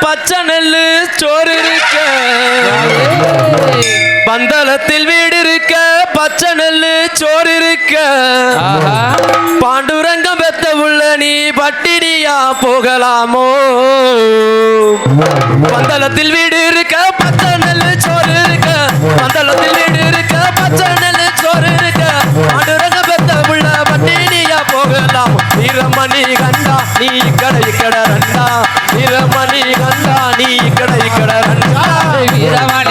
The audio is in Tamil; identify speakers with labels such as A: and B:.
A: பச்சை நெல்லு சோறு இருக்க பந்தளத்தில் வீடு இருக்க பச்சை நெல்லு சோறு இருக்க பாண்டுரங்கம் பெத்த உள்ள நீ பட்டினியா போகலாமோ பந்தளத்தில் வீடு இருக்க பச்சை நெல்லு சோறு இருக்க பந்தளத்தில் வீடு இருக்க பச்சை நெல்லு சோறு இருக்க பாண்டுரங்கம் பெத்த உள்ள பட்டினியா போகலாம் வீரமணி கண்டா நீ இக்கட ரண்டா வீரமணி கண்டா நீ இக்கட ரண்டா
B: வீரமணி